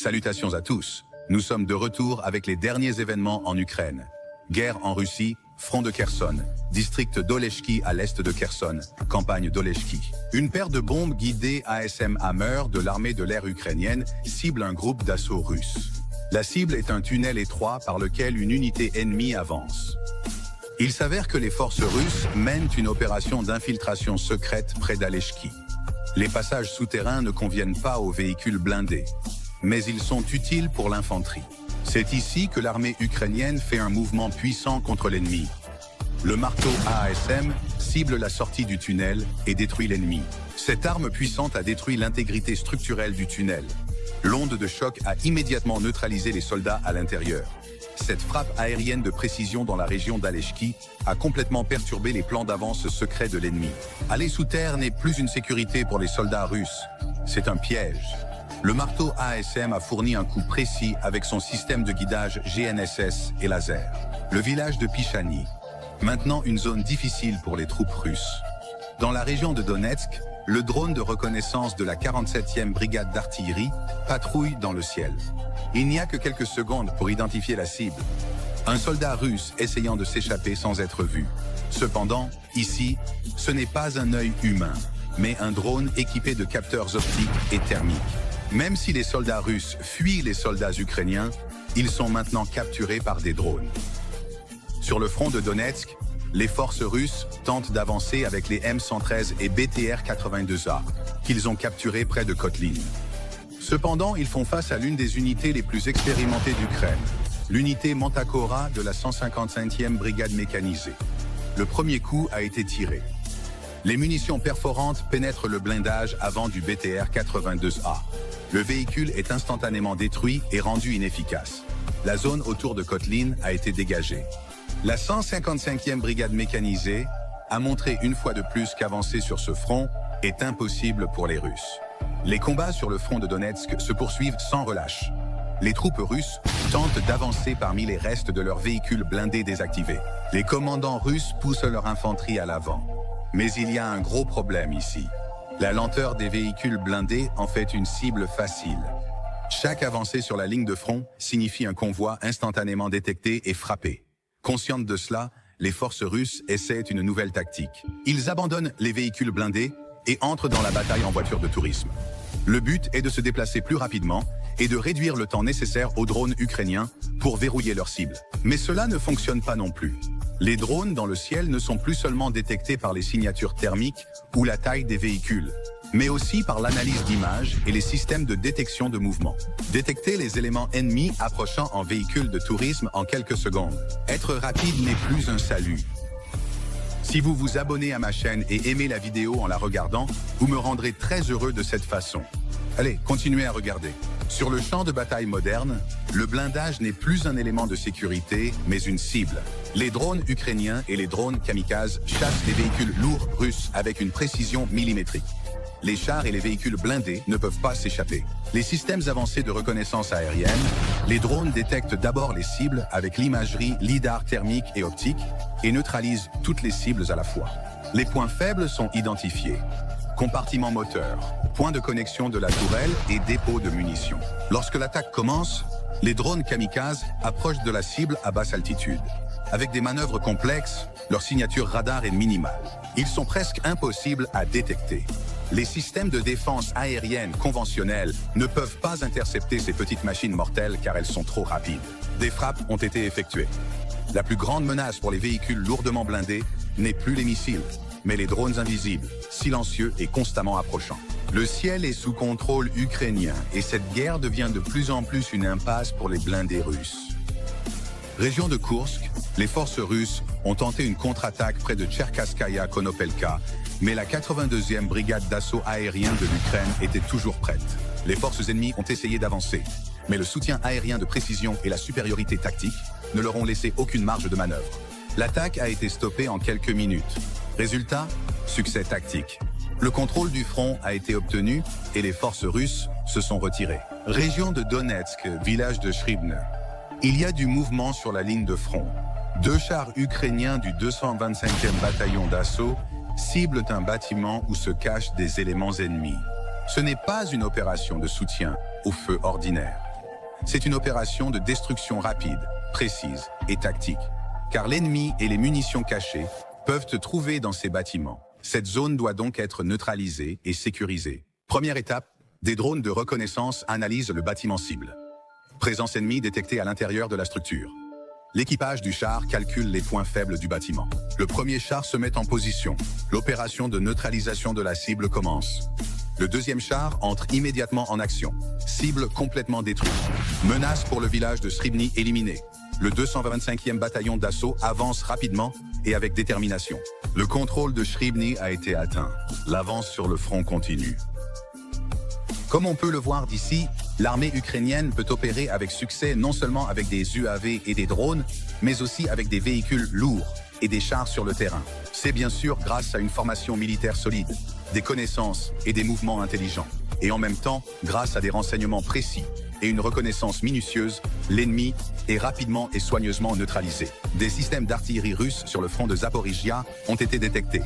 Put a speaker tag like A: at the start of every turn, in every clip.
A: Salutations à tous. Nous sommes de retour avec les derniers événements en Ukraine. Guerre en Russie, front de Kherson, district d'Oleshki à l'est de Kherson, campagne d'Oleshki. Une paire de bombes guidées ASM Hammer de l'armée de l'air ukrainienne cible un groupe d'assaut russe. La cible est un tunnel étroit par lequel une unité ennemie avance. Il s'avère que les forces russes mènent une opération d'infiltration secrète près d'Oleshki. Les passages souterrains ne conviennent pas aux véhicules blindés, mais ils sont utiles pour l'infanterie. C'est ici que l'armée ukrainienne fait un mouvement puissant contre l'ennemi. Le marteau ASM cible la sortie du tunnel et détruit l'ennemi. Cette arme puissante a détruit l'intégrité structurelle du tunnel. L'onde de choc a immédiatement neutralisé les soldats à l'intérieur. Cette frappe aérienne de précision dans la région d'Oleshki a complètement perturbé les plans d'avance secrets de l'ennemi. Aller sous terre n'est plus une sécurité pour les soldats russes, c'est un piège. Le marteau ASM a fourni un coup précis avec son système de guidage GNSS et laser. Le village de Pichani, maintenant une zone difficile pour les troupes russes. Dans la région de Donetsk, le drone de reconnaissance de la 47e brigade d'artillerie patrouille dans le ciel. Il n'y a que quelques secondes pour identifier la cible. Un soldat russe essayant de s'échapper sans être vu. Cependant, ici, ce n'est pas un œil humain, mais un drone équipé de capteurs optiques et thermiques. Même si les soldats russes fuient les soldats ukrainiens, ils sont maintenant capturés par des drones. Sur le front de Donetsk, les forces russes tentent d'avancer avec les M113 et BTR-82A, qu'ils ont capturés près de Kotlin. Cependant, ils font face à l'une des unités les plus expérimentées d'Ukraine, l'unité Mantakora de la 155e brigade mécanisée. Le premier coup a été tiré. Les munitions perforantes pénètrent le blindage avant du BTR-82A. Le véhicule est instantanément détruit et rendu inefficace. La zone autour de Kotlin a été dégagée. La 155e brigade mécanisée a montré une fois de plus qu'avancer sur ce front est impossible pour les Russes. Les combats sur le front de Donetsk se poursuivent sans relâche. Les troupes russes tentent d'avancer parmi les restes de leurs véhicules blindés désactivés. Les commandants russes poussent leur infanterie à l'avant. Mais il y a un gros problème ici. La lenteur des véhicules blindés en fait une cible facile. Chaque avancée sur la ligne de front signifie un convoi instantanément détecté et frappé. Conscientes de cela, les forces russes essaient une nouvelle tactique. Ils abandonnent les véhicules blindés et entrent dans la bataille en voiture de tourisme. Le but est de se déplacer plus rapidement et de réduire le temps nécessaire aux drones ukrainiens pour verrouiller leur cible. Mais cela ne fonctionne pas non plus. Les drones dans le ciel ne sont plus seulement détectés par les signatures thermiques ou la taille des véhicules, mais aussi par l'analyse d'images et les systèmes de détection de mouvement. Détecter les éléments ennemis approchant en véhicule de tourisme en quelques secondes. Être rapide n'est plus un salut. Si vous vous abonnez à ma chaîne et aimez la vidéo en la regardant, vous me rendrez très heureux de cette façon. Allez, continuez à regarder. Sur le champ de bataille moderne, le blindage n'est plus un élément de sécurité, mais une cible. Les drones ukrainiens et les drones kamikazes chassent les véhicules lourds russes avec une précision millimétrique. Les chars et les véhicules blindés ne peuvent pas s'échapper. Les systèmes avancés de reconnaissance aérienne, les drones détectent d'abord les cibles avec l'imagerie lidar thermique et optique et neutralisent toutes les cibles à la fois. Les points faibles sont identifiés. Compartiment moteur, point de connexion de la tourelle et dépôt de munitions. Lorsque l'attaque commence, les drones kamikazes approchent de la cible à basse altitude. Avec des manœuvres complexes, leur signature radar est minimale. Ils sont presque impossibles à détecter. Les systèmes de défense aérienne conventionnels ne peuvent pas intercepter ces petites machines mortelles car elles sont trop rapides. Des frappes ont été effectuées. La plus grande menace pour les véhicules lourdement blindés n'est plus les missiles, mais les drones invisibles, silencieux et constamment approchants. Le ciel est sous contrôle ukrainien et cette guerre devient de plus en plus une impasse pour les blindés russes. Région de Koursk, les forces russes ont tenté une contre-attaque près de Tcherkasskaya-Konopelka, mais la 82e brigade d'assaut aérien de l'Ukraine était toujours prête. Les forces ennemies ont essayé d'avancer, mais le soutien aérien de précision et la supériorité tactique ne leur ont laissé aucune marge de manœuvre. L'attaque a été stoppée en quelques minutes. Résultat, succès tactique. Le contrôle du front a été obtenu et les forces russes se sont retirées. Région de Donetsk, village de Shribne. Il y a du mouvement sur la ligne de front. 2 chars ukrainiens du 225e bataillon d'assaut ciblent un bâtiment où se cachent des éléments ennemis. Ce n'est pas une opération de soutien au feu ordinaire. C'est une opération de destruction rapide, précise et tactique. Car l'ennemi et les munitions cachées peuvent se trouver dans ces bâtiments. Cette zone doit donc être neutralisée et sécurisée. Première étape, des drones de reconnaissance analysent le bâtiment cible. Présence ennemie détectée à l'intérieur de la structure. L'équipage du char calcule les points faibles du bâtiment. Le premier char se met en position. L'opération de neutralisation de la cible commence. Le deuxième char entre immédiatement en action. Cible complètement détruite. Menace pour le village de Sribni éliminé. Le 225e bataillon d'assaut avance rapidement et avec détermination. Le contrôle de Sribni a été atteint. L'avance sur le front continue. Comme on peut le voir d'ici, l'armée ukrainienne peut opérer avec succès non seulement avec des UAV et des drones, mais aussi avec des véhicules lourds et des chars sur le terrain. C'est bien sûr grâce à une formation militaire solide, des connaissances et des mouvements intelligents. Et en même temps, grâce à des renseignements précis et une reconnaissance minutieuse, l'ennemi est rapidement et soigneusement neutralisé. Des systèmes d'artillerie russes sur le front de Zaporizhia ont été détectés.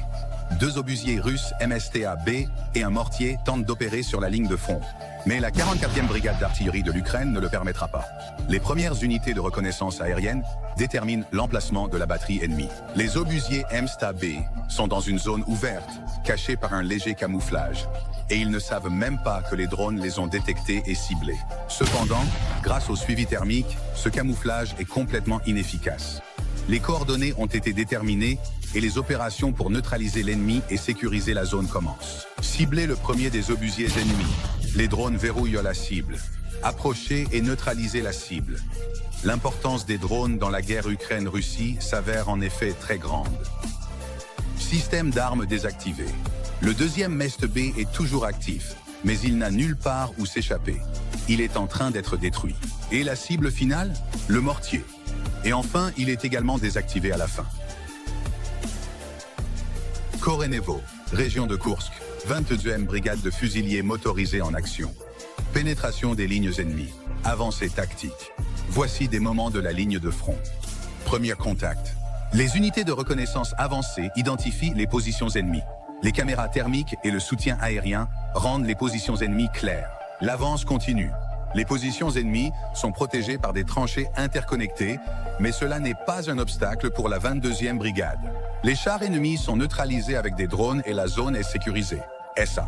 A: 2 obusiers russes MSTA-B et un mortier tentent d'opérer sur la ligne de front. Mais la 44e brigade d'artillerie de l'Ukraine ne le permettra pas. Les premières unités de reconnaissance aérienne déterminent l'emplacement de la batterie ennemie. Les obusiers MSTA-B sont dans une zone ouverte, cachée par un léger camouflage. Et ils ne savent même pas que les drones les ont détectés et ciblés. Cependant, grâce au suivi thermique, ce camouflage est complètement inefficace. Les coordonnées ont été déterminées et les opérations pour neutraliser l'ennemi et sécuriser la zone commencent. Cibler le premier des obusiers ennemis. Les drones verrouillent la cible. Approcher et neutraliser la cible. L'importance des drones dans la guerre Ukraine-Russie s'avère en effet très grande. Système d'armes désactivé. Le deuxième Mest B est toujours actif, mais il n'a nulle part où s'échapper. Il est en train d'être détruit. Et la cible finale? Le mortier. Et enfin, il est également désactivé à la fin. Korenevo, région de Koursk, 22e brigade de fusiliers motorisés en action. Pénétration des lignes ennemies. Avancée tactique. Voici des moments de la ligne de front. Premier contact. Les unités de reconnaissance avancées identifient les positions ennemies. Les caméras thermiques et le soutien aérien rendent les positions ennemies claires. L'avance continue. Les positions ennemies sont protégées par des tranchées interconnectées, mais cela n'est pas un obstacle pour la 22e brigade. Les chars ennemis sont neutralisés avec des drones et la zone est sécurisée. SA.